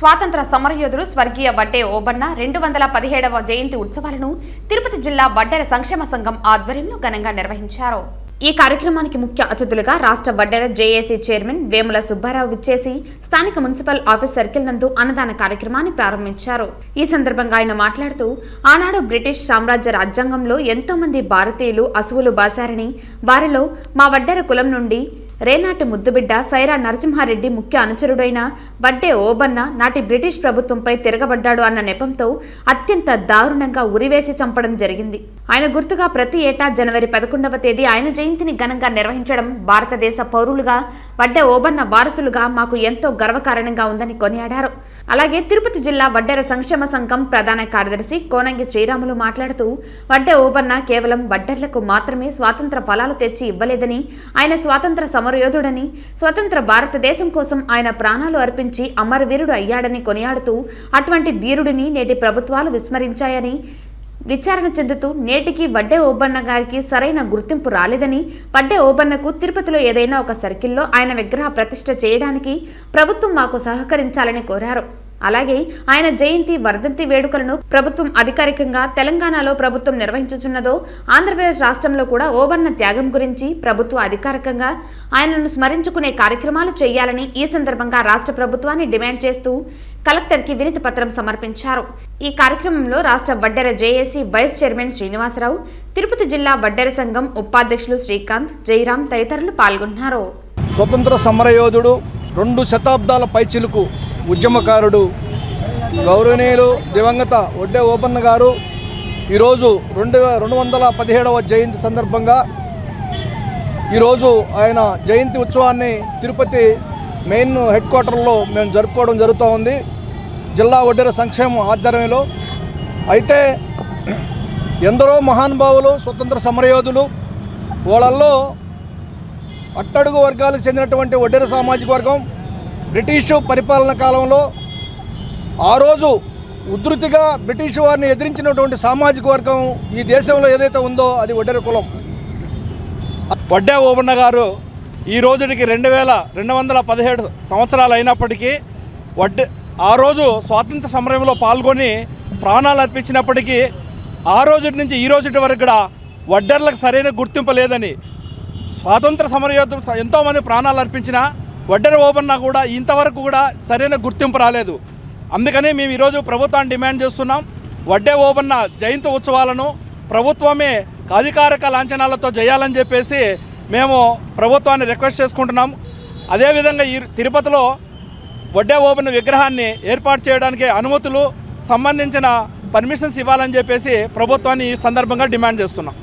స్వాతంత్ర సమరయోధుడు స్వర్గీయ వడ్డే ఓబన్న 217వ జయంతి ఉత్సవాలను తిరుపతి జిల్లా వడ్డెర సంక్షేమ సంఘం ఆధ్వర్యంలో ఘనంగా నిర్వహించారు. ఈ కార్యక్రమానికి ముఖ్య అతిథులుగా రాష్ట్ర వడ్డెర జేఏసీ చైర్మన్ వేముల సుబ్బారావు విచ్చేసి స్థానిక మున్సిపల్ ఆఫీస్ సర్కిల్ నందు అన్నదాన కార్యక్రమాన్ని ప్రారంభించారు. ఈ సందర్భంగా ఆయన మాట్లాడుతూ ఆనాడు బ్రిటిష్ సామ్రాజ్య రాజ్యాంగంలో ఎంతో మంది భారతీయులు అసువులు బాసారని, వారిలో మా వడ్డెర కులం నుండి రేనాటి ముద్దుబిడ్డ సైరా నరసింహారెడ్డి ముఖ్య అనుచరుడైన వడ్డే ఓబన్న నాటి బ్రిటిష్ ప్రభుత్వంపై తిరగబడ్డాడు అన్న నెపంతో అత్యంత దారుణంగా ఉరివేసి చంపడం జరిగింది. ఆయన గుర్తుగా ప్రతి ఏటా జనవరి 11వ తేదీ ఆయన జయంతిని ఘనంగా నిర్వహించడం భారతదేశ పౌరులుగా వడ్డే ఓబన్న వారసులుగా మాకు ఎంతో గర్వకారణంగా ఉందని కొనియాడారు. అలాగే తిరుపతి జిల్లా వడ్డెర సంక్షేమ సంఘం ప్రధాన కార్యదర్శి కోనంగి శ్రీరాములు మాట్లాడుతూ వడ్డే ఓబన్న కేవలం వడ్డెర్లకు మాత్రమే స్వాతంత్ర ఫలాలు తెచ్చి ఇవ్వలేదని, ఆయన స్వాతంత్ర సమరయోధుడని, స్వతంత్ర భారతదేశం కోసం ఆయన ప్రాణాలు అర్పించి అమరవీరుడు అయ్యాడని కొనియాడుతూ అటువంటి ధీరుడిని నేటి ప్రభుత్వాలు విస్మరించాయని విచారణ చెందుతూ నేటికి వడ్డే ఓబన్న గారికి సరైన గుర్తింపు రాలేదని, వడ్డే ఓబన్నకు తిరుపతిలో ఏదైనా ఒక సర్కిల్లో ఆయన విగ్రహ ప్రతిష్ఠ చేయడానికి ప్రభుత్వం మాకు సహకరించాలని కోరారు. అలాగే ఆయన జయంతి వర్ధంతి వేడుకలను ప్రభుత్వం అధికారికంగా తెలంగాణలో ప్రభుత్వం నిర్వహించుచున్నదో, ఆంధ్రప్రదేశ్ రాష్ట్రంలో కూడా ఓబన్న త్యాగం గురించి ప్రభుత్వ అధికారికంగా ఆయనను స్మరించుకునే కార్యక్రమాలు చేయాలని ఈ సందర్భంగా రాష్ట్ర ప్రభుత్వాన్ని డిమాండ్ చేస్తూ కలెక్టర్కి వినతి పత్రం సమర్పించారు. ఈ కార్యక్రమంలో రాష్ట్ర Vaddera JAC vice chairman Srinivasa Rao, Tirupati జిల్లా వడ్డెర సంఘం ఉపాధ్యక్షులు శ్రీకాంత్, జయరాం తదితరులు పాల్గొన్నారు. స్వతంత్ర సమరయోధుడు, 2 శతాబ్దాల పైచిలుకు ఉద్యమకారుడు గౌరవనీయులు దివంగత వడ్డే ఓబన్న గారు ఈరోజు 217వ జయంతి సందర్భంగా ఈరోజు ఆయన జయంతి ఉత్సవాన్ని తిరుపతి మెయిన్ హెడ్ క్వార్టర్లో మేము జరుపుకోవడం జరుగుతూ ఉంది, జిల్లా వడ్డెర సంక్షేమ ఆధ్వర్యంలో. అయితే ఎందరో మహానుభావులు స్వతంత్ర సమరయోధులు, వాళ్ళల్లో అట్టడుగు వర్గాలకు చెందినటువంటి వడ్డెర సామాజిక వర్గం బ్రిటిషు పరిపాలన కాలంలో ఆ రోజు ఉధృతిగా బ్రిటిష్ వారిని ఎదిరించినటువంటి సామాజిక వర్గం ఈ దేశంలో ఏదైతే ఉందో అది వడ్డెర కులం. వడ్డే ఓబన్న గారు ఈ రోజుకి 2217 సంవత్సరాలు అయినప్పటికీ ఆ రోజు స్వాతంత్ర సమరంలో పాల్గొని ప్రాణాలు అర్పించినప్పటికీ ఆ రోజు నుంచి ఈ రోజు వరకు కూడా వడ్డెర్లకు సరైన గుర్తింపు లేదని, స్వాతంత్ర సమరయోధులు ఎంతోమంది ప్రాణాలు అర్పించిన వడ్డెర ఓబన్న కూడా ఇంతవరకు కూడా సరైన గుర్తింపు రాలేదు. అందుకని మేము ఈరోజు ప్రభుత్వాన్ని డిమాండ్ చేస్తున్నాం. వడ్డే ఓబన్న జయంతి ఉత్సవాలను ప్రభుత్వమే అధికారిక లాంఛనాలతో చేయాలని చెప్పేసి మేము ప్రభుత్వాన్ని రిక్వెస్ట్ చేసుకుంటున్నాం. అదేవిధంగా ఈ తిరుపతిలో వడ్డే ఓబన్న విగ్రహాన్ని ఏర్పాటు చేయడానికి అనుమతులు సంబంధించిన పర్మిషన్స్ ఇవ్వాలని చెప్పేసి ప్రభుత్వాన్ని ఈ సందర్భంగా డిమాండ్ చేస్తున్నాం.